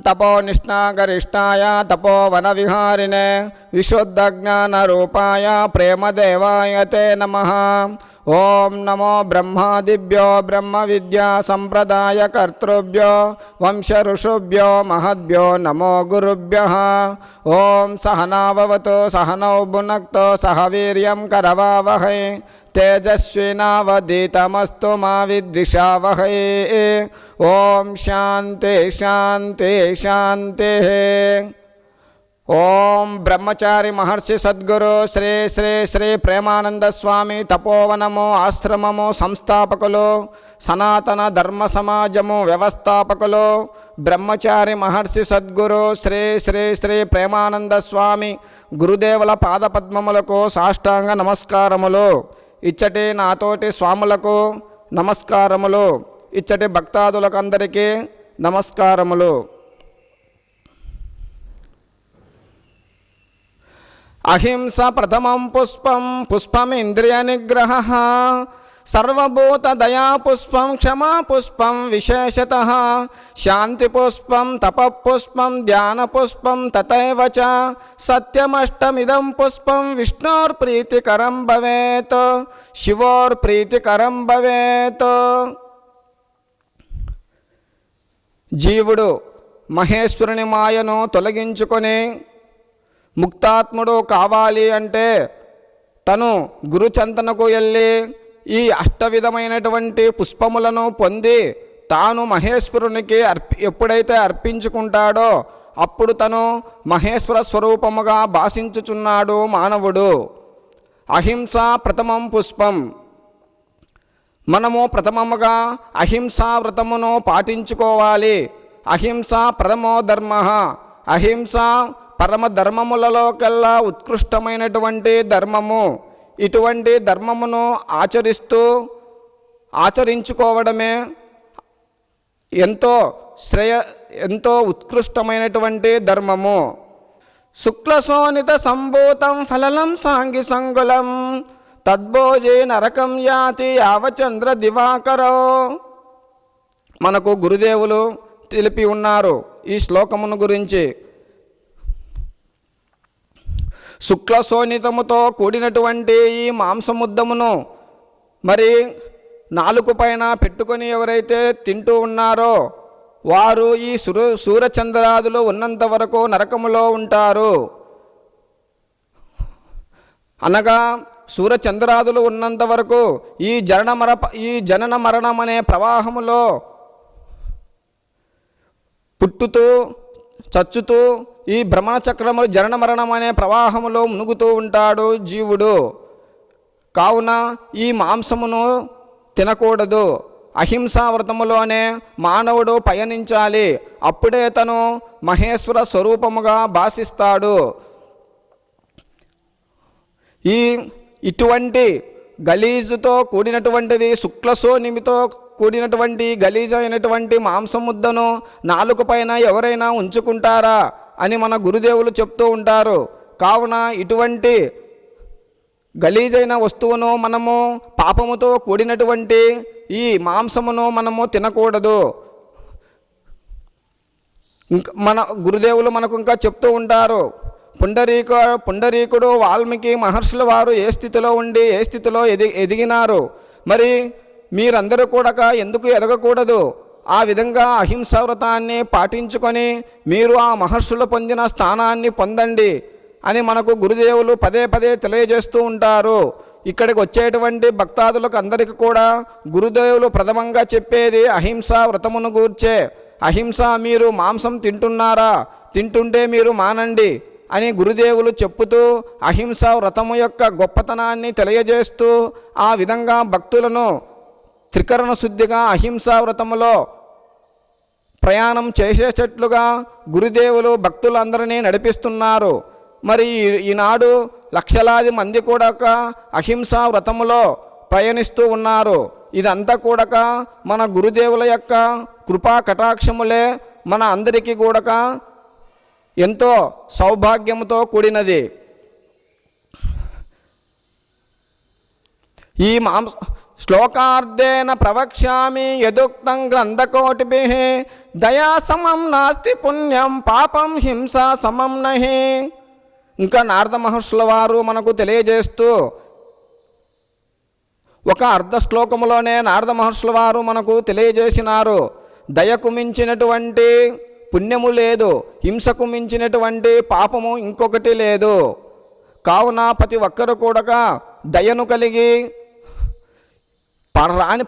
तपोनिष्णागरिष्ठाय तपोवनविहारिणे विशुद्धज्ञानरूपाय प्रेमदेवाय ते नमः। ओं नमो ब्रह्मादिभ्यो ब्रह्मविद्यासम्प्रदायकर्तृभ्यो वंशऋषुभ्यो महद्भ्यो नमो गुरुभ्यः। ओं सहनाववतु सहनौ भुनक्तु सह वीर्यं करवावहै तेजस्विनावधीतमस्तु मा विद्विषावहै। ओं शांति शांति शांति। ओं ब्रह्मचारी महर्षि सद्गुरु श्री श्री श्री प्रेमानंद स्वामी तपोवनमु आश्रममु संस्थापकुलु सनातन धर्म समाजमु व्यवस्थापकुलु ब्रह्मचारी महर्षि सद्गुरु श्री श्री श्री प्रेमानंद स्वामी गुरुदेवुल पादपद्ममुలకు సాష్టాంగ నమస్కారములు। ఇచ్చటి నాతోటి స్వాములకు నమస్కారములు, ఇచ్చటి భక్తాదులకు అందరికీ నమస్కారములు। అహింస ప్రథమం పుష్పం పుష్పమింద్రియ నిగ్రహః సర్వభూత దయా పుష్పం క్షమా పుష్పం విశేషతః శాంతి పుష్పం తప పుష్పం ధ్యాన పుష్పం తథైవ చ సత్యమష్టమిదం పుష్పం విష్ణోర్ ప్రీతికరం భవేత్ శివోర్ ప్రీతికరం భవేత్। జీవుడు మహేశ్వరుని మాయను తొలగించుకొని ముక్తాత్ముడు కావాలి అంటే తను గురుచంతనకు వెళ్ళి ఈ అష్టవిధమైనటువంటి పుష్పములను పొంది తాను మహేశ్వరునికి ఎప్పుడైతే అర్పించుకుంటాడో అప్పుడు తను మహేశ్వర స్వరూపముగా భాషించుచున్నాడు మానవుడు। అహింస ప్రథమం పుష్పం। మనము ప్రథమముగా అహింసా వ్రతమును పాటించుకోవాలి। అహింస పరమో ధర్మ। అహింస పరమ ధర్మములలో కల్లా ఉత్కృష్టమైనటువంటి ధర్మము। ఇటువంటి ధర్మమును ఆచరించుకోవడమే ఎంతో ఉత్కృష్టమైనటువంటి ధర్మము। శుక్లశోణిత సంభూతం ఫలలం సాంగి సంగులం తద్భోజే నరకం యాతి యావచంద్ర దివాకరో। మనకు గురుదేవులు తెలిపి ఉన్నారు ఈ శ్లోకమును గురించి। శుక్ల శోణితముతో కూడినటువంటి ఈ మాంసముద్దమును మరి నాలుక పైన పెట్టుకొని ఎవరైతే తింటూ ఉన్నారో వారు ఈ సూర్యచంద్రాదులు ఉన్నంత వరకు నరకములో ఉంటారు। అనగా సూర్యచంద్రాదులు ఉన్నంత వరకు ఈ జనన మరణం అనే ప్రవాహములో పుట్టుతూ చచ్చుతూ ఈ భ్రమణ చక్రములు జనన మరణం అనే ప్రవాహములో మునుగుతూ ఉంటాడు జీవుడు। కావున ఈ మాంసమును తినకూడదు। అహింసా వ్రతములోనే మానవుడు పయనించాలి, అప్పుడే తను మహేశ్వర స్వరూపముగా భాషిస్తాడు। ఇటువంటి గలీజుతో కూడినటువంటిది శుక్లశోణిమితో కూడినటువంటి గలీజైనటువంటి మాంసముద్దను నాలుక పైన ఎవరైనా ఉంచుకుంటారా అని మన గురుదేవులు చెప్తూ ఉంటారు। కావున ఇటువంటి గలీజైన వస్తువును మనము పాపముతో కూడినటువంటి ఈ మాంసమును మనము తినకూడదు। మన గురుదేవులు మనకు ఇంకా చెప్తూ ఉంటారు, పుండరీకుడు వాల్మీకి మహర్షుల వారు ఏ స్థితిలో ఉండి ఏ స్థితిలో ఎదిగినారు, మరి మీరందరూ కూడా ఎందుకు ఎదగకూడదు? ఆ విధంగా అహింసా వ్రతాన్ని పాటించుకొని మీరు ఆ మహర్షులు పొందిన స్థానాన్ని పొందండి అని మనకు గురుదేవులు పదే పదే తెలియజేస్తూ ఉంటారు। ఇక్కడికి వచ్చేటువంటి భక్తాదులకు అందరికీ కూడా గురుదేవులు ప్రథమంగా చెప్పేది అహింసా వ్రతమును గూర్చే। అహింస మీరు మాంసం తింటున్నారా, తింటుంటే మీరు మానండి అని గురుదేవులు చెప్పుతూ అహింసా వ్రతము యొక్క గొప్పతనాన్ని తెలియజేస్తూ ఆ విధంగా భక్తులను త్రికరణ శుద్ధిగా అహింసా వ్రతములో ప్రయాణం చేసేటట్లుగా గురుదేవులు భక్తులందరినీ నడిపిస్తున్నారు। మరి ఈనాడు లక్షలాది మంది కూడా అహింసా వ్రతములో పయనిస్తూ ఉన్నారు. ఇదంతా కూడా మన గురుదేవుల యొక్క కృపా కటాక్షములే మన అందరికీ కూడా ఎంతో సౌభాగ్యంతో కూడినది. ఈ శ్లోకార్ధేన ప్రవక్ష్యామి యదుక్తం గ్రంథకోటిభిః దయా సమం నాస్తి పుణ్యం పాపం హింస సమం నహి. ఇంకా నారద మహర్షుల వారు మనకు తెలియజేస్తూ ఒక అర్ధ శ్లోకములోనే నారద మహర్షుల వారు మనకు తెలియజేసినారు, దయకు మించినటువంటి పుణ్యము లేదు, హింసకు మించినటువంటి పాపము ఇంకొకటి లేదు. కావున ప్రతి ఒక్కరు కూడా దయను కలిగి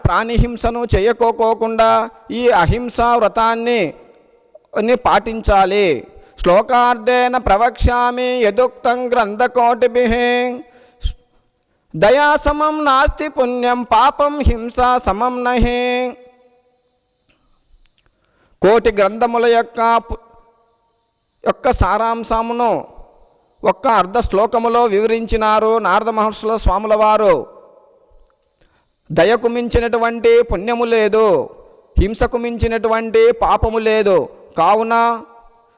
ప్రాణిహింసను చేయకోకుండా ఈ అహింసా వ్రతాన్ని పాటించాలి. శ్లోకార్ధేన ప్రవక్ష్యామి యదుక్తం గ్రంథకోటిభిః దయా సమం నాస్తి పుణ్యం పాపం హింస సమం నహి. కోటి గ్రంథముల యొక్క సారాంశమును ఒక్క అర్ధ శ్లోకములో వివరించినారు నారద మహర్షుల స్వాముల వారు. దయకు మించినటువంటి పుణ్యము లేదు, హింసకు మించినటువంటి పాపము లేదు. కావున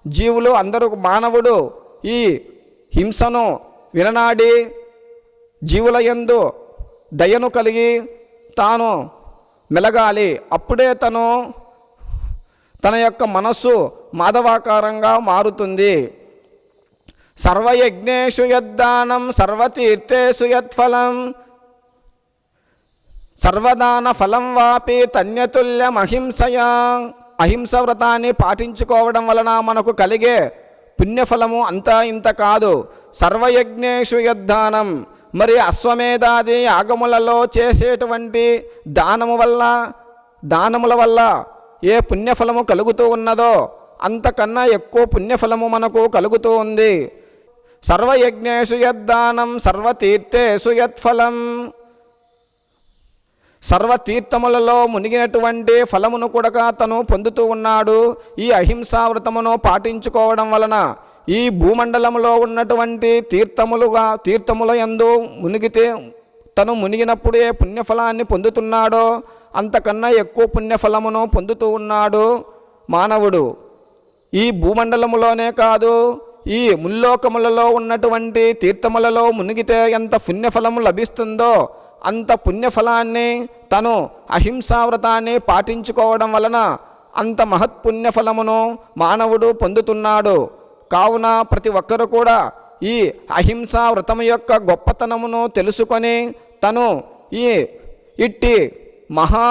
జీవులు అందరూ మానవుడు ఈ హింసను విననాడి జీవుల యందు దయను కలిగి తాను మెలగాలి. అప్పుడే తన యొక్క మనస్సు మాధవాకారంగా మారుతుంది. సర్వయజ్ఞేషు యద్దానం సర్వతీర్థేషు యత్ఫలం సర్వదాన ఫలం వాపి తన్యతుల్యం అహింసయా. అహింస వ్రతాన్ని పాటించుకోవడం వలన మనకు కలిగే పుణ్యఫలము అంతా ఇంత కాదు. సర్వయజ్ఞేషు యద్దానం, మరి అశ్వమేధాది యాగములలో చేసేటువంటి దానముల వల్ల ఏ పుణ్యఫలము కలుగుతూ ఉన్నదో అంతకన్నా ఎక్కువ పుణ్యఫలము మనకు కలుగుతూ ఉంది. సర్వయజ్ఞేషు యద్దానం సర్వతీర్థేషు యత్ఫలం, సర్వతీర్థములలో మునిగినటువంటి ఫలమును కూడా తను పొందుతూ ఉన్నాడు. ఈ అహింసావ్రతమును పాటించుకోవడం వలన ఈ భూమండలంలో ఉన్నటువంటి తీర్థముల యందు తను మునిగినప్పుడు ఏ పుణ్యఫలాన్ని పొందుతున్నాడో అంతకన్నా ఎక్కువ పుణ్యఫలమును పొందుతూ ఉన్నాడు మానవుడు. ఈ భూమండలములోనే కాదు, ఈ ముల్లోకములలో ఉన్నటువంటి తీర్థములలో మునిగితే ఎంత పుణ్యఫలము లభిస్తుందో అంత పుణ్యఫలాన్ని తను అహింసావ్రతాన్ని పాటించుకోవడం వలన అంత మహత్పుణ్యఫలమును మానవుడు పొందుతున్నాడు. కావున ప్రతి ఒక్కరు కూడా ఈ అహింసా వ్రతము యొక్క గొప్పతనమును తెలుసుకొని తను ఇట్టి మహా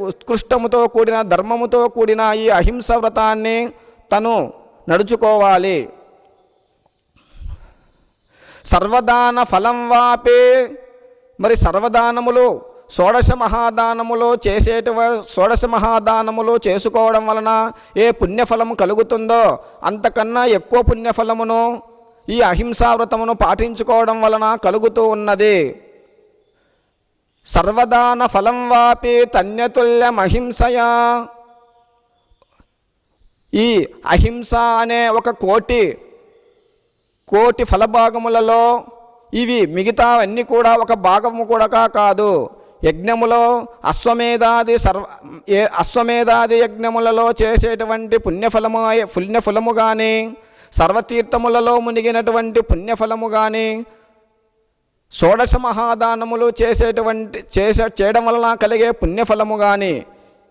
ఉత్కృష్టముతో కూడిన ధర్మముతో కూడిన ఈ అహింస వ్రతాన్ని తను నడుచుకోవాలి. సర్వదాన ఫలం వాపే, మరి సర్వదానములు షోడశ మహాదానములు చేసుకోవడం వలన ఏ పుణ్యఫలము కలుగుతుందో అంతకన్నా ఎక్కువ పుణ్యఫలమును ఈ అహింసావ్రతమును పాటించుకోవడం వలన కలుగుతూ ఉన్నది. సర్వదాన ఫలం వాపి తన్యతుల్యమహింసయా. ఈ అహింస అనే ఒక కోటి ఫలభాగములలో ఇవి మిగతావన్నీ కూడా ఒక భాగము కూడా కాదు. యజ్ఞములో అశ్వమేధాది యజ్ఞములలో చేసేటువంటి పుణ్యఫలము కానీ, సర్వతీర్థములలో మునిగినటువంటి పుణ్యఫలము కానీ, షోడశ మహాదానములు చేయడం వలన కలిగే పుణ్యఫలము కానీ,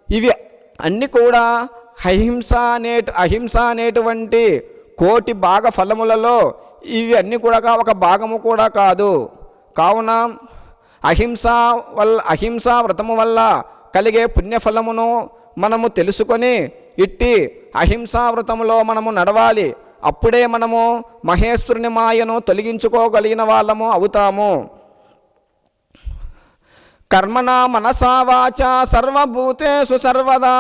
ఇవి అన్నీ కూడా అహింస అనేటువంటి కోటి భాగ ఫలములలో ఇవి అన్నీ కూడా ఒక భాగము కూడా కాదు. కావున అహింసా వ్రతము వల్ల కలిగే పుణ్యఫలమును మనము తెలుసుకొని ఇట్టి అహింసా వ్రతములో మనము నడవాలి. అప్పుడే మనము మహేశ్వరుని మాయను తొలగించుకోగలిగిన వాళ్ళము అవుతాము. కర్మణా మనసా వాచా సర్వభూతేషు సర్వదా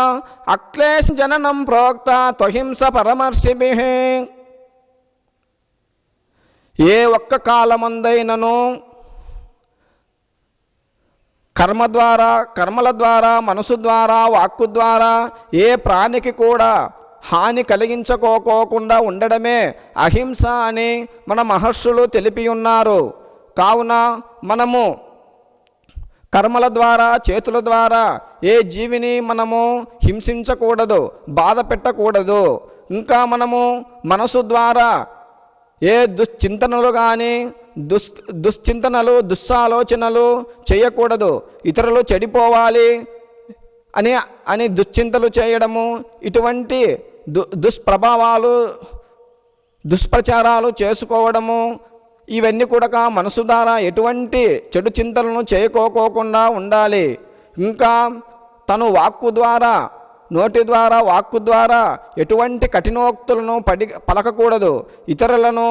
అక్లేశ జననం ప్రోక్త త్వహింస పరమర్షిభిః. ఏ ఒక్క కాలమందైనను కర్మల ద్వారా మనసు ద్వారా వాక్కు ద్వారా ఏ ప్రాణికి కూడా హాని కలిగించుకోకుండా ఉండడమే అహింస అని మన మహర్షులు తెలిపి ఉన్నారు. కావున మనము కర్మల ద్వారా, చేతుల ద్వారా ఏ జీవిని మనము హింసించకూడదు, బాధ పెట్టకూడదు. ఇంకా మనము మనసు ద్వారా ఏ దుశ్చింతనలు కానీ దుశ్చింతనలు, దుస్సాలోచనలు చేయకూడదు. ఇతరులు చెడిపోవాలి అని దుశ్చింతలు చేయడము, ఇటువంటి దుష్ప్రభావాలు, దుష్ప్రచారాలు చేసుకోవడము, ఇవన్నీ కూడా మనసు ద్వారా ఎటువంటి చెడు చింతలను చేయకోకుండా ఉండాలి. ఇంకా తను వాక్కు ద్వారా, నోటి ద్వారా, వాక్కు ద్వారా ఎటువంటి కఠినోక్తులను పలకకూడదు. ఇతరులను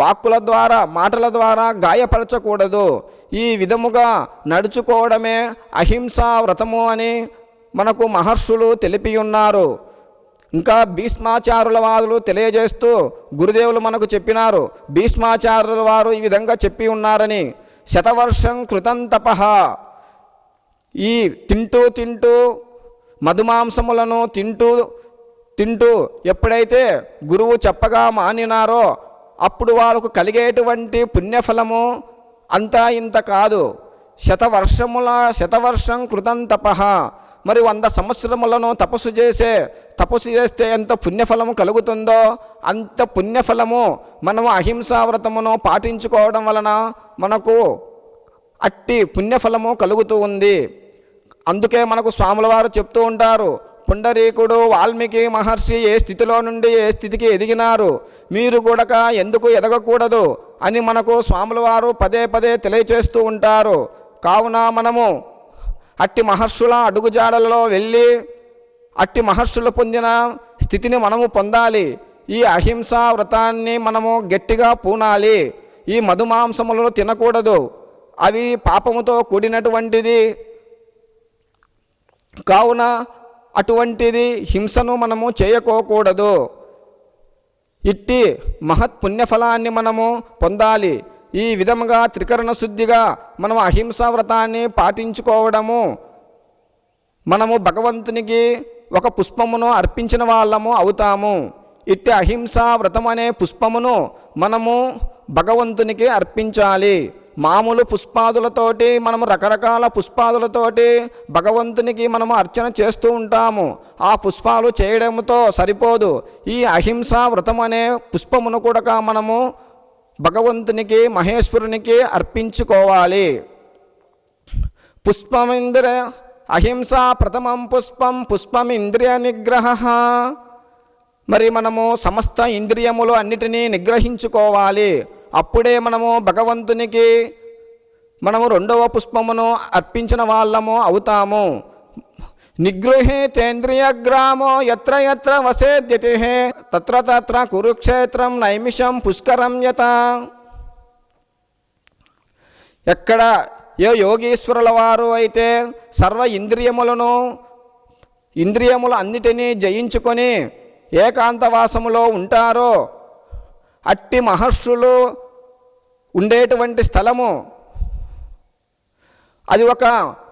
వాక్కుల ద్వారా, మాటల ద్వారా గాయపరచకూడదు. ఈ విధముగా నడుచుకోవడమే అహింసా వ్రతము అని మనకు మహర్షులు తెలిపి ఉన్నారు. ఇంకా భీష్మాచార్యుల వారు తెలియజేస్తూ గురుదేవులు మనకు చెప్పినారు. భీష్మాచార్యుల వారు ఈ విధంగా చెప్పి ఉన్నారని, శతవర్షం కృతం తపః, ఈ తింటూ మధుమాంసములను తింటూ ఎప్పుడైతే గురువు చెప్పగా మానినారో అప్పుడు వాళ్ళకు కలిగేటువంటి పుణ్యఫలము అంతా ఇంత కాదు. శతవర్షం కృతం తపః, మరి 100 సంవత్సరములను తపస్సు చేస్తే ఎంత పుణ్యఫలము కలుగుతుందో అంత పుణ్యఫలము మనము అహింసా వ్రతమును పాటించుకోవడం వలన మనకు అట్టి పుణ్యఫలము కలుగుతూ ఉంది. అందుకే మనకు స్వాముల వారు చెప్తూ ఉంటారు, పుండరీకుడు, వాల్మీకి మహర్షి ఏ స్థితిలో నుండి ఏ స్థితికి ఎదిగినారు, మీరు కూడా ఎందుకు ఎదగకూడదు అని మనకు స్వాముల వారు పదే తెలియచేస్తూ ఉంటారు. కావున మనము అట్టి మహర్షుల అడుగుజాడలలో వెళ్ళి అట్టి మహర్షులు పొందిన స్థితిని మనము పొందాలి. ఈ అహింసా వ్రతాన్ని మనము గట్టిగా పూనాలి. ఈ మధుమాంసములను తినకూడదు, అవి పాపముతో కూడినటువంటిది. కావున అటువంటిది హింసను మనము చేయకోకూడదు. ఇట్టి మహత్ పుణ్యఫలాన్ని మనము పొందాలి. ఈ విధముగా త్రికరణ శుద్ధిగా మనము అహింసా వ్రతాన్ని పాటించుకోవడము, మనము భగవంతునికి ఒక పుష్పమును అర్పించిన వాళ్ళము అవుతాము. ఇట్టి అహింసా వ్రతం అనే పుష్పమును మనము భగవంతునికి అర్పించాలి. మామూలు పుష్పాదులతోటి, మనము రకరకాల పుష్పాదులతోటి భగవంతునికి మనము అర్చన చేస్తూ ఉంటాము. ఆ పుష్పాలు చేయడంతో సరిపోదు. ఈ అహింసా వ్రతం అనే పుష్పమును కూడా మనము భగవంతునికి, మహేశ్వరునికి అర్పించుకోవాలి. అహింసా ప్రథమం పుష్పమింద్రియ నిగ్రహ. మరి మనము సమస్త ఇంద్రియములు అన్నిటినీ నిగ్రహించుకోవాలి. అప్పుడే మనము భగవంతునికి మనము 2వ పుష్పమును అర్పించిన వాళ్ళము అవుతాము. నిగృహేతేంద్రియగ్రామో యత్ర యత్ర వసేద్యతే తత్ర తత్ర కురుక్షేత్రం నైమిషం పుష్కరం యత. ఎక్కడ ఏ యోగీశ్వరుల వారు అయితే సర్వ ఇంద్రియములు అన్నిటినీ జయించుకొని ఏకాంతవాసములో ఉంటారో అట్టి మహర్షులు ఉండేటువంటి స్థలము అది ఒక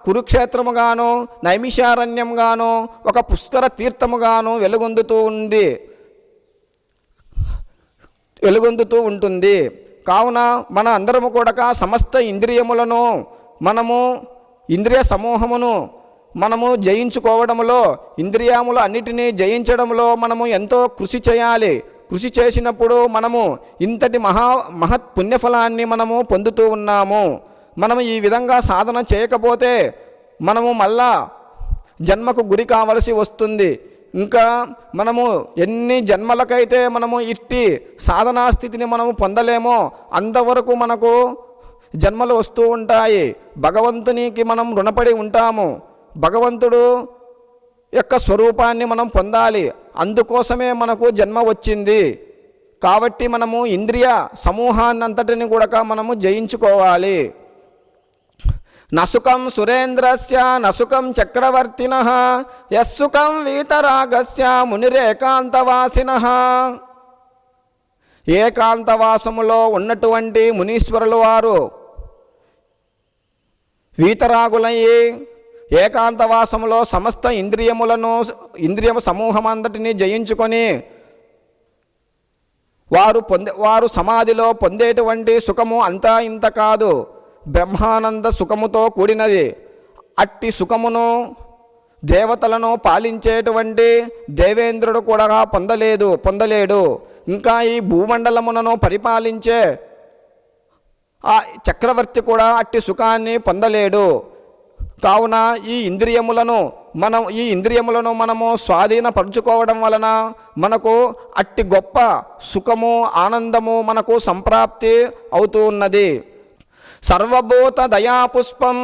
కురుక్షేత్రముగాను, నైమిషారణ్యంగాను, ఒక పుష్కర తీర్థముగాను వెలుగొందుతూ ఉంటుంది. కావున మన అందరము కూడా సమస్త ఇంద్రియములను మనము ఇంద్రియ సమూహమును మనము జయించుకోవడంలో, ఇంద్రియములు అన్నిటినీ జయించడంలో మనము ఎంతో కృషి చేయాలి. కృషి చేసినప్పుడు మనము ఇంతటి మహత్ పుణ్యఫలాన్ని మనము పొందుతూ ఉన్నాము. మనము ఈ విధంగా సాధన చేయకపోతే మనము మళ్ళా జన్మకు గురి కావలసి వస్తుంది. ఇంకా మనము ఎన్ని జన్మలకైతే మనము ఇట్టి సాధనా స్థితిని మనము పొందలేమో అంతవరకు మనకు జన్మలు వస్తూ ఉంటాయి. భగవంతునికి మనం రుణపడి ఉంటాము. భగవంతుడు యొక్క స్వరూపాన్ని మనం పొందాలి. అందుకోసమే మనకు జన్మ వచ్చింది. కాబట్టి మనము ఇంద్రియ సమూహాన్నంతటిని కూడా మనము జయించుకోవాలి. నసుకం సురేంద్రస్య నసుకం చక్రవర్తినః యస్సుకం వీతరాగస్య మునిరేకాంతవాసినః. ఏకాంతవాసములో ఉన్నటువంటి మునీశ్వరుల వారు వీతరాగులయ్యి ఏకాంతవాసములో సమస్త ఇంద్రియ సమూహం అంతటిని జయించుకొని వారు సమాధిలో పొందేటువంటి సుఖము అంతా ఇంత కాదు. బ్రహ్మానంద సుఖముతో కూడినది. అట్టి సుఖమును దేవతలను పాలించేటువంటి దేవేంద్రుడు కూడా పొందలేడు. ఇంకా ఈ భూమండలములను పరిపాలించే ఆ చక్రవర్తి కూడా అట్టి సుఖాన్ని పొందలేడు. కావున ఈ ఇంద్రియములను మనము స్వాధీనపరుచుకోవడం వలన మనకు అట్టి గొప్ప సుఖము ఆనందము మనకు సంప్రాప్తి అవుతూ ఉన్నది. సర్వభూత దయాపుష్పం,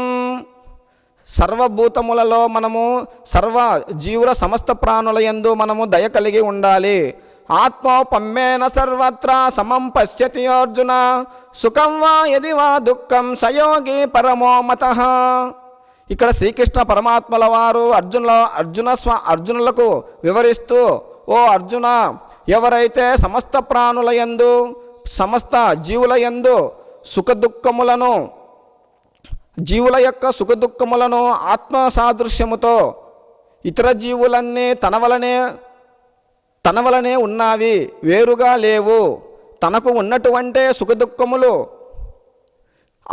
సర్వభూతములలో మనము సర్వ జీవుల సమస్త ప్రాణుల యందు మనము దయ కలిగి ఉండాలి. ఆత్మోపమ్మేన సర్వత్ర సమం పశ్యతి అర్జున, సుఖం వా యది వా దుఃఖం సయోగి పరమో మతః. ఇక్కడ శ్రీకృష్ణ పరమాత్మల వారు అర్జునులకు వివరిస్తూ, ఓ అర్జున, ఎవరైతే సమస్త ప్రాణుల యందు సమస్త జీవుల యందు సుఖదుఖములను, జీవుల యొక్క సుఖదుఖములను ఆత్మ సాదృశ్యముతో ఇతర జీవులన్నీ తన వలనే ఉన్నవి, వేరుగా లేవు, తనకు ఉన్నటువంటి సుఖదుఖములు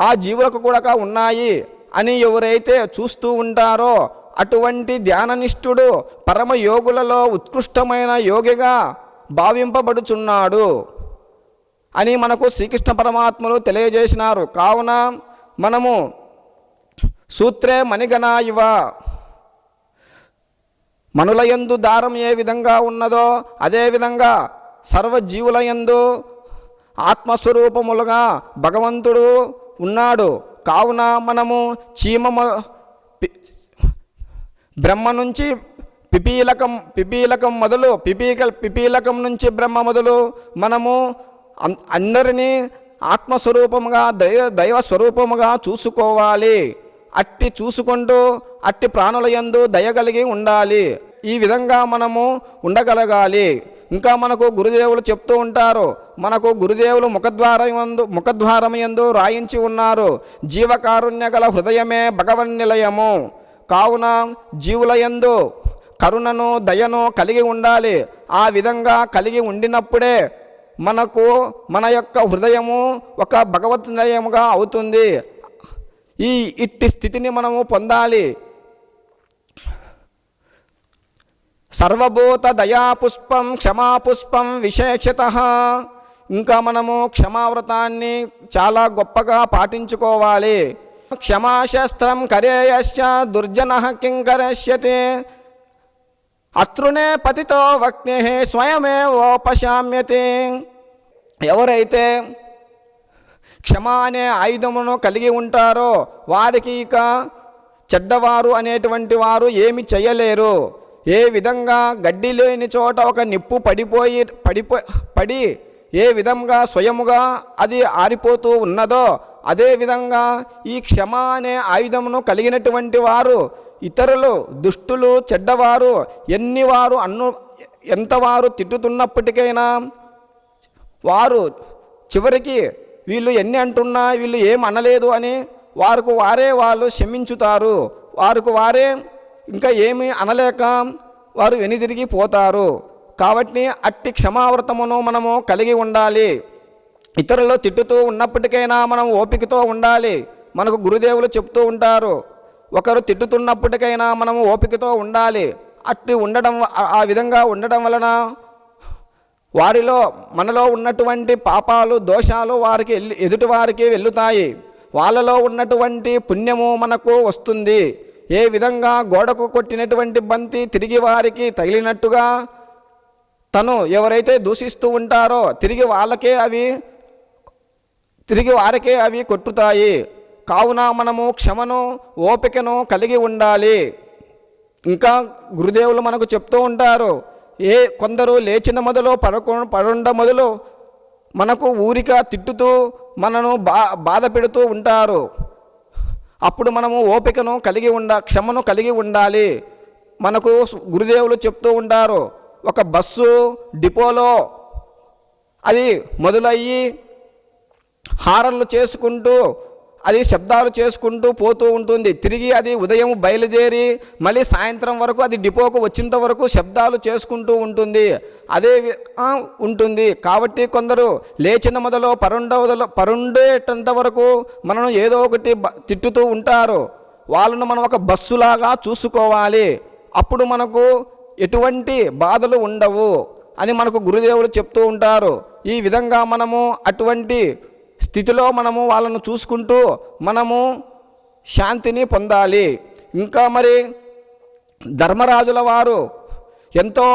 ఆ జీవులకు కూడా ఉన్నాయి అని ఎవరైతే చూస్తూ ఉంటారో అటువంటి ధ్యాననిష్ఠుడు పరమయోగులలో ఉత్కృష్టమైన యోగిగా భావింపబడుచున్నాడు అని మనకు శ్రీకృష్ణ పరమాత్మలు తెలియజేసినారు. కావున మనము సూత్రే మణిగణా ఇవ, మనులయందు దారం ఏ విధంగా ఉన్నదో అదేవిధంగా సర్వజీవులయందు ఆత్మస్వరూపములుగా భగవంతుడు ఉన్నాడు. కావున మనము బ్రహ్మ నుంచి పిపీలకం మొదలు పిపీలకం నుంచి బ్రహ్మ మొదలు మనము అందరినీ ఆత్మస్వరూపముగా దైవ స్వరూపముగా చూసుకోవాలి. అట్టి చూసుకుంటూ అట్టి ప్రాణుల యందు దయగలిగి ఉండాలి. ఈ విధంగా మనము ఉండగలగాలి. ఇంకా మనకు గురుదేవులు చెప్తూ ఉంటారు, మనకు గురుదేవులు ముఖద్వారం యందు రాయించి ఉన్నారు, జీవకారుణ్య గల హృదయమే భగవన్నిలయము. కావున జీవుల యందు కరుణను దయను కలిగి ఉండాలి. ఆ విధంగా కలిగి ఉండినప్పుడే మనకు మన యొక్క హృదయము ఒక భగవత్ నిలయముగా అవుతుంది. ఇట్టి స్థితిని మనము పొందాలి. సర్వభూత దయాపుష్పం క్షమాపుష్పం విశేషతః. ఇంకా మనము క్షమావ్రతాన్ని చాలా గొప్పగా పాటించుకోవాలి. క్షమాశస్త్రం కరేయశ్చ దుర్జనః కిం కరిష్యతి, అతృణే పతితో వక్నేః స్వయమేవోపశామ్యతే. ఎవరైతే క్షమ అనే ఆయుధమును కలిగి ఉంటారో వారికి ఇక చెడ్డవారు అనేటువంటి వారు ఏమి చేయలేరు. ఏ విధంగా గడ్డి లేని చోట ఒక నిప్పు పడి ఏ విధంగా స్వయముగా అది ఆరిపోతూ ఉన్నదో అదేవిధంగా ఈ క్షమ అనే ఆయుధమును కలిగినటువంటి వారు ఇతరులు దుష్టులు చెడ్డవారు ఎంతవారు తిట్టుతున్నప్పటికైనా వారు చివరికి వీళ్ళు ఎన్ని అంటున్నా వీళ్ళు ఏం అనలేదు అని వాళ్ళు క్షమించుతారు. వారే ఇంకా ఏమీ అనలేక వారు వెనుదిరిగి పోతారు. కాబట్టి అట్టి క్షమావ్రతమును మనము కలిగి ఉండాలి. ఇతరులు తిట్టుతూ ఉన్నప్పటికైనా మనం ఓపికతో ఉండాలి. మనకు గురుదేవులు చెప్తూ ఉంటారు, ఒకరు తిట్టుతున్నప్పటికైనా మనము ఓపికతో ఉండాలి. అట్టి ఆ విధంగా ఉండడం వలన మనలో ఉన్నటువంటి పాపాలు దోషాలు ఎదుటి వారికి వెళ్ళుతాయి. వాళ్ళలో ఉన్నటువంటి పుణ్యము మనకు వస్తుంది. ఏ విధంగా గోడకు కొట్టినటువంటి బంతి తిరిగి వారికి తగిలినట్టుగా తను ఎవరైతే దూషిస్తూ ఉంటారో తిరిగి వారికే అవి కొట్టుతాయి. కావున మనము క్షమను ఓపికను కలిగి ఉండాలి. ఇంకా గురుదేవులు మనకు చెప్తూ ఉంటారు, కొందరు లేచిన మొదలు పడుండ మొదలు మనకు ఊరిక తిట్టుతూ మనను బాధ పెడుతూ ఉంటారు. అప్పుడు మనము ఓపికను క్షమను కలిగి ఉండాలి. మనకు గురుదేవులు చెప్తూ ఉంటారు, ఒక బస్సు డిపోలో అది మొదలయ్యి హారన్లు చేసుకుంటూ అది శబ్దాలు చేసుకుంటూ పోతూ ఉంటుంది. తిరిగి అది ఉదయం బయలుదేరి మళ్ళీ సాయంత్రం వరకు అది డిపోకు వచ్చేంత వరకు శబ్దాలు చేసుకుంటూ ఉంటుంది. అదే ఉంటుంది. కాబట్టి కొందరు లేచిన మొదలు పరుండేటంత వరకు మనం ఏదో ఒకటి తిట్టుతూ ఉంటారు. వాళ్ళను మనం ఒక బస్సులాగా చూసుకోవాలి. అప్పుడు మనకు ఎటువంటి బాధలు ఉండవు అని మనకు గురుదేవులు చెప్తూ ఉంటారు. ఈ విధంగా మనము అటువంటి స్థితిలో మనము వాళ్ళను చూసుకుంటూ మనము శాంతిని పొందాలి. ఇంకా మరి ధర్మరాజుల వారు ఎంతో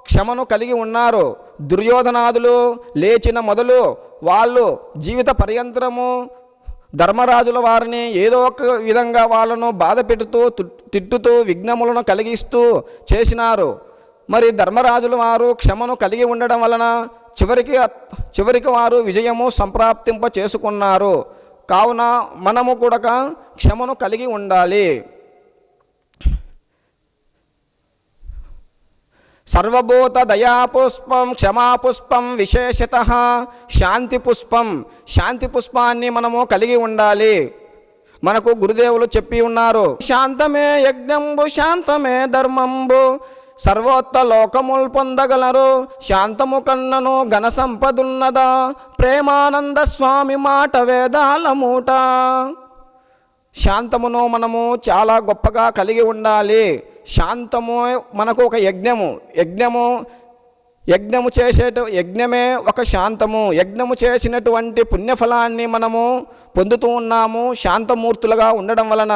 క్షమను కలిగి ఉన్నారు. దుర్యోధనాదులు లేచిన మొదలు వాళ్ళు జీవిత పర్యంతరము ధర్మరాజుల వారిని ఏదో ఒక విధంగా వాళ్ళను బాధ పెడుతూ తిట్టుతూ విఘ్నములను కలిగిస్తూ చేసినారు. మరి ధర్మరాజుల వారు క్షమను కలిగి ఉండడం వలన చివరికి వారు విజయము సంప్రాప్తింప చేసుకున్నారు. కావున మనము కూడా క్షమను కలిగి ఉండాలి. సర్వభూత దయాపుష్పం క్షమాపుష్పం విశేషతః శాంతి పుష్పం. శాంతి పుష్పాన్ని మనము కలిగి ఉండాలి. మనకు గురుదేవులు చెప్పి ఉన్నారు, శాంతమే యజ్ఞంబు శాంతమే ధర్మంబు సర్వోత్త లోకముల్ పొందగలరు శాంతము కన్నను ఘన సంపదున్నదా ప్రేమానంద స్వామి మాట వేదాల మూట. శాంతమును మనము చాలా గొప్పగా కలిగి ఉండాలి. శాంతము మనకు ఒక యజ్ఞమే ఒక శాంతము. యజ్ఞము చేసినటువంటి పుణ్యఫలాన్ని మనము పొందుతూ ఉన్నాము శాంతమూర్తులుగా ఉండడం వలన.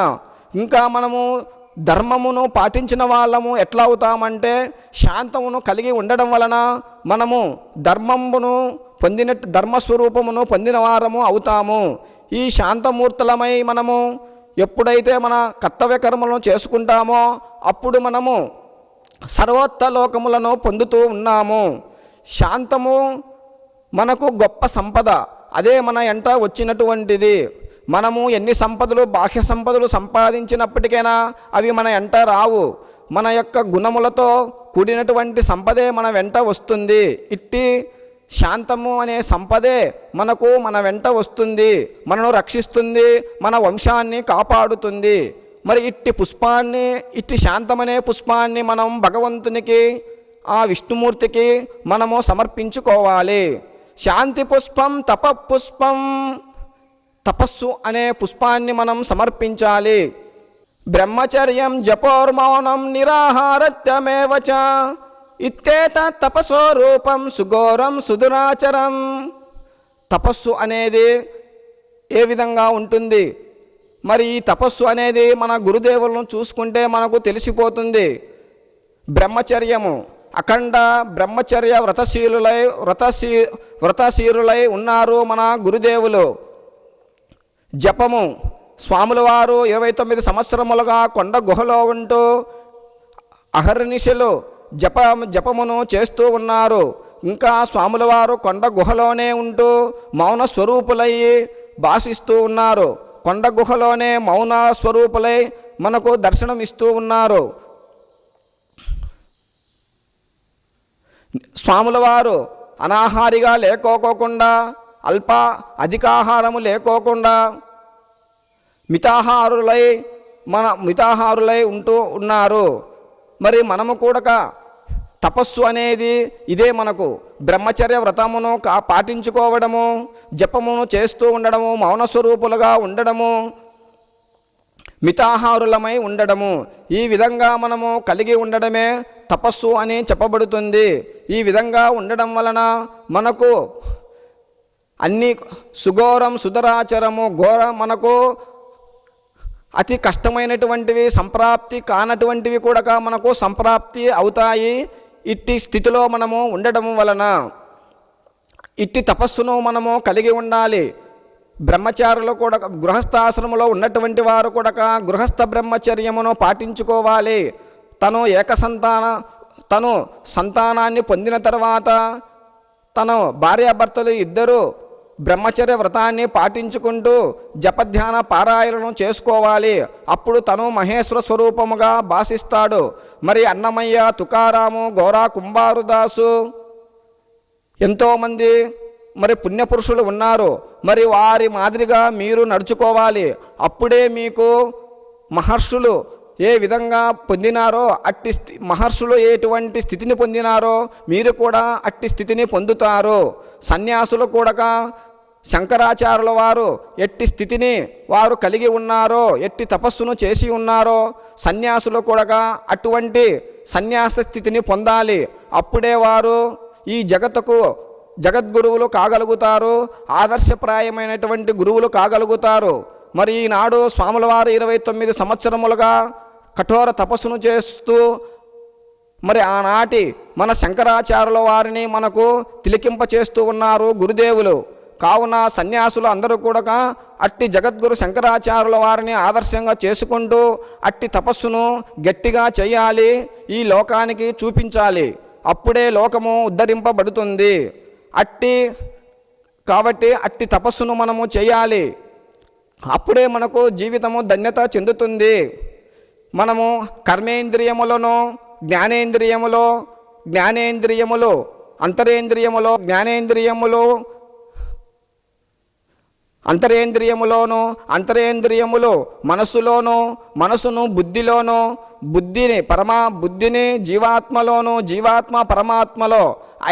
ఇంకా మనము ధర్మమును పాటించిన వాళ్ళము ఎట్లా అవుతామంటే శాంతమును కలిగి ఉండడం వలన మనము ధర్మస్వరూపమును పొందిన వారము అవుతాము. ఈ శాంతమూర్తులమై మనము ఎప్పుడైతే మన కర్తవ్య కర్మలను చేసుకుంటామో అప్పుడు మనము సర్వోత్త లోకములను పొందుతూ ఉన్నాము. శాంతము మనకు గొప్ప సంపద. అదే మన ఎంట వచ్చినటువంటిది. మనము ఎన్ని సంపదలు బాహ్య సంపదలు సంపాదించినప్పటికైనా అవి మన వెంట రావు. మన యొక్క గుణములతో కూడినటువంటి సంపదే మన వెంట వస్తుంది. ఇట్టి శాంతము అనే సంపదే మన వెంట వస్తుంది, మనను రక్షిస్తుంది, మన వంశాన్ని కాపాడుతుంది. మరి ఇట్టి శాంతమనే పుష్పాన్ని మనం భగవంతునికి ఆ విష్ణుమూర్తికి మనము సమర్పించుకోవాలి. శాంతి పుష్పం పుష్పం తపస్సు అనే పుష్పాన్ని మనం సమర్పించాలి. బ్రహ్మచర్యం జపోర్మౌనం నిరాహారత్యమేవ చ ఇత్తేత తపసో రూపం సుఘోరం సుదురాచరం. తపస్సు అనేది ఏ విధంగా ఉంటుంది? మరి ఈ తపస్సు అనేది మన గురుదేవులను చూసుకుంటే మనకు తెలిసిపోతుంది. బ్రహ్మచర్యము అఖండ బ్రహ్మచర్య వ్రతశీరులై ఉన్నారు మన గురుదేవులు. జపము స్వాముల వారు 29 సంవత్సరములుగా కొండ గుహలో ఉంటూ అహర్నిశలు జపమును చేస్తూ ఉన్నారు. ఇంకా స్వాముల వారు కొండ గుహలోనే ఉంటూ మౌన స్వరూపులై భాషిస్తూ ఉన్నారు. కొండ గుహలోనే మౌన స్వరూపులై మనకు దర్శనం ఇస్తూ ఉన్నారు. స్వాముల వారు అనాహారిగా లేకోకుండా అధికాహారము లేకోకుండా మితాహారులై ఉంటూ ఉన్నారు. మరి మనము కూడా తపస్సు అనేది ఇదే. మనకు బ్రహ్మచర్య వ్రతమును పాటించుకోవడము, జపమును చేస్తూ ఉండడము, మౌన స్వరూపులుగా ఉండడము, మితాహారులమై ఉండడము, ఈ విధంగా మనము కలిగి ఉండడమే తపస్సు అని చెప్పబడుతుంది. ఈ విధంగా ఉండడం వలన మనకు అన్ని సుఘోరం సుధరాచరము మనకు అతి కష్టమైనటువంటివి సంప్రాప్తి కానటువంటివి కూడా మనకు సంప్రాప్తి అవుతాయి. ఇట్టి స్థితిలో మనము ఉండడం వలన ఇట్టి తపస్సును మనము కలిగి ఉండాలి. బ్రహ్మచారులు కూడా గృహస్థాశ్రమంలో ఉన్నటువంటి వారు కూడా గృహస్థ బ్రహ్మచర్యమును పాటించుకోవాలి. తను సంతానాన్ని పొందిన తర్వాత తను భార్యాభర్తలు ఇద్దరు బ్రహ్మచర్య వ్రతాన్ని పాటించుకుంటూ జపధ్యాన పారాయణను చేసుకోవాలి. అప్పుడు తను మహేశ్వర స్వరూపముగా భాషిస్తాడు. మరి అన్నమయ్య, తుకారాము, గౌరా కుంభారుదాసు ఎంతోమంది మరి పుణ్యపురుషులు ఉన్నారు, మరి వారి మాదిరిగా మీరు నడుచుకోవాలి. అప్పుడే మీకు మహర్షులు ఏ విధంగా పొందినారో అట్టి మహర్షులు ఎటువంటి స్థితిని పొందినారో మీరు కూడా అట్టి స్థితిని పొందుతారు. సన్యాసులు కూడా శంకరాచార్యుల వారు ఎట్టి స్థితిని వారు కలిగి ఉన్నారో, ఎట్టి తపస్సును చేసి ఉన్నారో సన్యాసులు కూడా అటువంటి సన్యాస స్థితిని పొందాలి. అప్పుడే వారు ఈ జగత్తుకు జగద్గురువులు కాగలుగుతారు, ఆదర్శప్రాయమైనటువంటి గురువులు కాగలుగుతారు. మరి ఈనాడు స్వాముల వారు 29 సంవత్సరములుగా కఠోర తపస్సును చేస్తూ మరి ఆనాటి మన శంకరాచార్యుల వారిని మనకు తిలకింప చేస్తూ ఉన్నారు గురుదేవులు. కావున సన్యాసులు అందరూ కూడా అట్టి జగద్గురు శంకరాచార్యుల వారిని ఆదర్శంగా చేసుకుంటూ అట్టి తపస్సును గట్టిగా చేయాలి, ఈ లోకానికి చూపించాలి. అప్పుడే లోకము ఉద్ధరింపబడుతుంది. కాబట్టి అట్టి తపస్సును మనము చేయాలి. అప్పుడే మనకు జీవితము ధన్యత చెందుతుంది. మనము కర్మేంద్రియములను జ్ఞానేంద్రియములు అంతరేంద్రియములు మనసును బుద్ధిని జీవాత్మ పరమాత్మలో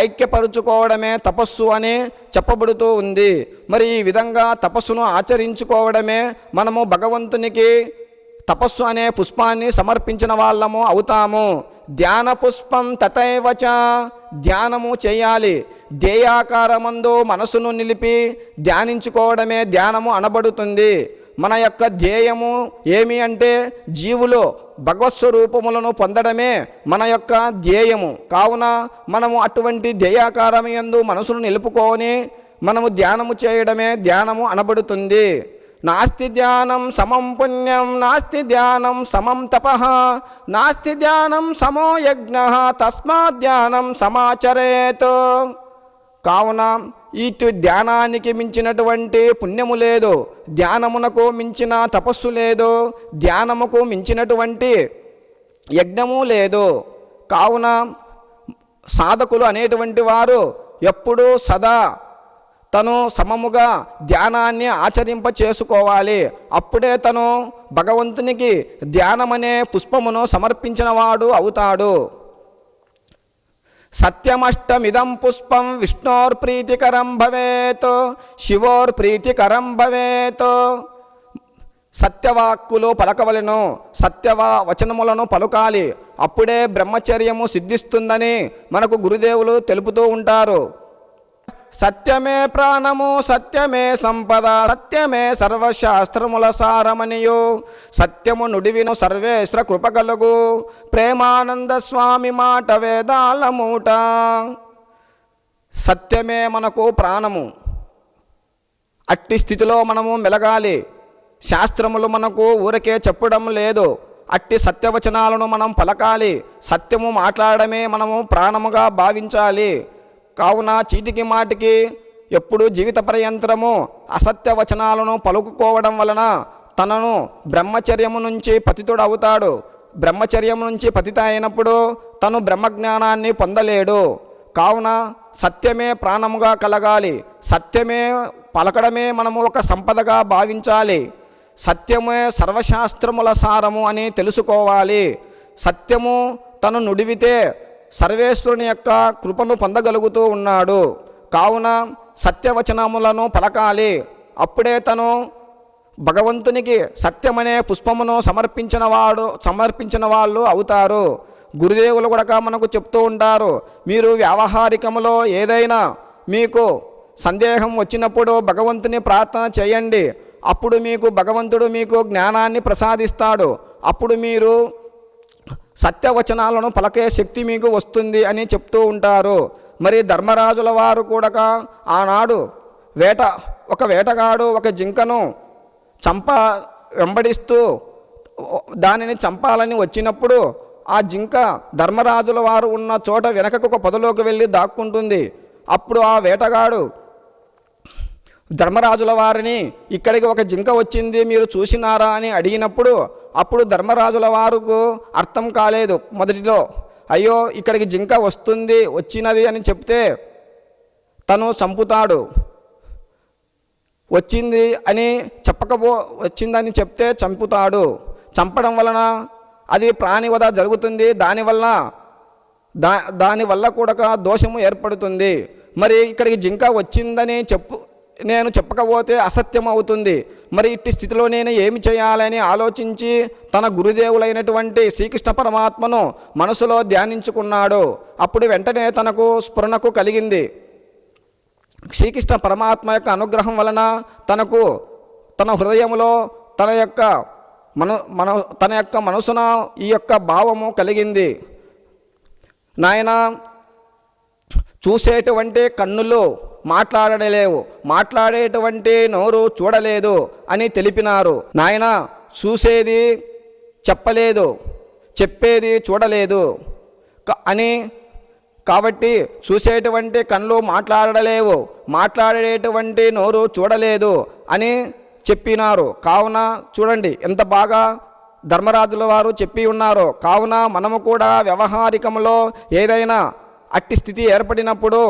ఐక్యపరుచుకోవడమే తపస్సు అని చెప్పబడుతూ ఉంది. మరి ఈ విధంగా తపస్సును ఆచరించుకోవడమే మనము భగవంతునికి తపస్సు అనే పుష్పాన్ని సమర్పించిన వాళ్ళము అవుతాము. ధ్యాన పుష్పం తథైవచ, ధ్యానము చేయాలి. ధ్యేయాకారమందు మనసును నిలిపి ధ్యానించుకోవడమే ధ్యానము అనబడుతుంది. మన యొక్క ధ్యేయము ఏమి అంటే జీవులు భగవత్స్వరూపములను పొందడమే మన యొక్క ధ్యేయము. కావున మనము అటువంటి ధ్యేయాకారమందు మనసును నిలుపుకొని మనము ధ్యానము చేయడమే ధ్యానము అనబడుతుంది. నాస్తి ధ్యానం సమం పుణ్యం, నాస్తి ధ్యానం సమం తపః, నాస్తి ధ్యానం సమో యజ్ఞః, తస్మాత్ ధ్యానం సమాచరేత్. కావున ఇటు ధ్యానానికి మించినటువంటి పుణ్యము లేదు, ధ్యానమునకు మించిన తపస్సు లేదు, ధ్యానముకు మించినటువంటి యజ్ఞము లేదు. కావున సాధకులు అనేటువంటి వారు ఎప్పుడూ సదా తను సమముగా ధ్యానాన్ని ఆచరింప చేసుకోవాలి. అప్పుడే తను భగవంతునికి ధ్యానమనే పుష్పమును సమర్పించిన వాడు అవుతాడు. సత్యమష్టమిదం పుష్పం విష్ణోర్ప్రీతికరం భవేత్, శివోర్ప్రీతికరం భవేత్. సత్యవాక్కులు పలకవలెను, వచనములను పలుకాలి. అప్పుడే బ్రహ్మచర్యము సిద్ధిస్తుందని మనకు గురుదేవులు తెలుపుతూ ఉంటారు. సత్యమే ప్రాణము, సత్యమే సంపద, సత్యమే సర్వశాస్త్రముల సారమనియు, సత్యము నుడివిను సర్వేశ్వర కృపకలుగు, ప్రేమానంద స్వామి మాట వేదాల మూట. సత్యమే మనకు ప్రాణము. అట్టి స్థితిలో మనము మెలగాలి. శాస్త్రములు మనకు ఊరకే చెప్పడం లేదు, అట్టి సత్యవచనాలను మనం పలకాలి. సత్యము మాట్లాడమే మనము ప్రాణముగా భావించాలి. కావున చీటికి మాటికి ఎప్పుడు జీవిత పర్యంతరము అసత్య వచనాలను పలుకుకోవడం వలన తనను బ్రహ్మచర్యము నుంచి పతితుడు అవుతాడు. బ్రహ్మచర్యము నుంచి పతిత అయినప్పుడు తను బ్రహ్మజ్ఞానాన్ని పొందలేడు. కావున సత్యమే ప్రాణముగా కలగాలి. సత్యమే పలకడమే మనము ఒక సంపదగా భావించాలి. సత్యమే సర్వశాస్త్రముల సారము అని తెలుసుకోవాలి. సత్యము తను నుడివితే సర్వేశ్వరుని యొక్క కృపను పొందగలుగుతూ ఉన్నాడు. కావున సత్యవచనములను పలకాలి. అప్పుడే తను భగవంతునికి సత్యమనే పుష్పమును సమర్పించిన వాళ్ళు అవుతారు. గురుదేవులు కూడా మనకు చెప్తూ ఉంటారు, మీరు వ్యావహారికములో ఏదైనా మీకు సందేహం వచ్చినప్పుడు భగవంతుని ప్రార్థన చేయండి. అప్పుడు మీకు భగవంతుడు మీకు జ్ఞానాన్ని ప్రసాదిస్తాడు. అప్పుడు మీరు సత్యవచనాలను పలకే శక్తి మీకు వస్తుంది అని చెప్తూ ఉంటారు. మరి ధర్మరాజుల వారు కూడా ఆనాడు ఒక వేటగాడు ఒక జింకను వెంబడిస్తూ దానిని చంపాలని వచ్చినప్పుడు ఆ జింక ధర్మరాజుల వారు ఉన్న చోట వెనకకు ఒక పొదలోకి వెళ్ళి దాక్కుంటుంది. అప్పుడు ఆ వేటగాడు ధర్మరాజుల వారిని, ఇక్కడికి ఒక జింక వచ్చింది మీరు చూసినారా అని అడిగినప్పుడు అప్పుడు ధర్మరాజుల వారికి అర్థం కాలేదు. మొదటిలో అయ్యో ఇక్కడికి జింక వచ్చినది అని చెప్తే తను చంపుతాడు. వచ్చిందని చెప్తే చంపుతాడు. చంపడం వలన అది ప్రాణివధ జరుగుతుంది. దానివల్ల కూడా దోషము ఏర్పడుతుంది. మరి ఇక్కడికి జింక వచ్చిందని నేను చెప్పకపోతే అసత్యం అవుతుంది. మరి ఇట్టి స్థితిలో నేను ఏమి చేయాలని ఆలోచించి తన గురుదేవులైనటువంటి శ్రీకృష్ణ పరమాత్మను మనసులో ధ్యానించుకున్నాడు. అప్పుడు వెంటనే తనకు స్ఫురణకు కలిగింది. శ్రీకృష్ణ పరమాత్మ యొక్క అనుగ్రహం వలన తనకు తన హృదయంలో తన యొక్క మనసున ఈ యొక్క భావము కలిగింది. నాయన, చూసేటువంటి కన్నులు మాట్లాడలేవు, మాట్లాడేటువంటి నోరు చూడలేదు అని తెలిపినారు. నాయన, చూసేది చెప్పలేదు, చెప్పేది చూడలేదు అని, కాబట్టి చూసేటువంటి కళ్ళు మాట్లాడలేవు, మాట్లాడేటువంటి నోరు చూడలేదు అని చెప్పినారు. కావున చూడండి ఎంత బాగా ధర్మరాజుల వారు చెప్పి ఉన్నారు. కావున మనము కూడా వ్యవహారికంలో ఏదైనా అట్టి స్థితి ఏర్పడినప్పుడు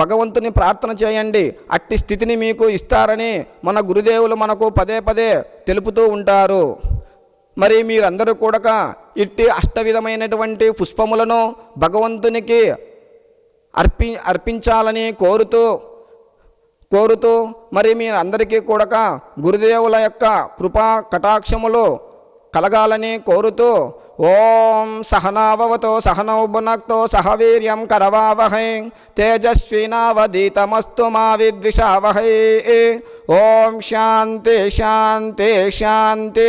భగవంతుని ప్రార్థన చేయండి. అట్టి స్థితిని మీకు ఇస్తారని మన గురుదేవులు మనకు పదే పదే తెలుపుతూ ఉంటారు. మరి మీరందరూ కూడా ఇట్టి అష్టవిధమైనటువంటి పుష్పములను భగవంతునికి అర్పించాలని కోరుతూ మరి మీ అందరికీ కూడా గురుదేవుల యొక్క కృపా కటాక్షములు కలగాలని కోరుతూ, ఓం సహనావవతో సహనౌ భునక్తో సహ వీర్యం కరవావహై తేజస్వినావధీతమస్తు మా విద్విషావహై. ఓం శాంతి శాంతి శాంతి.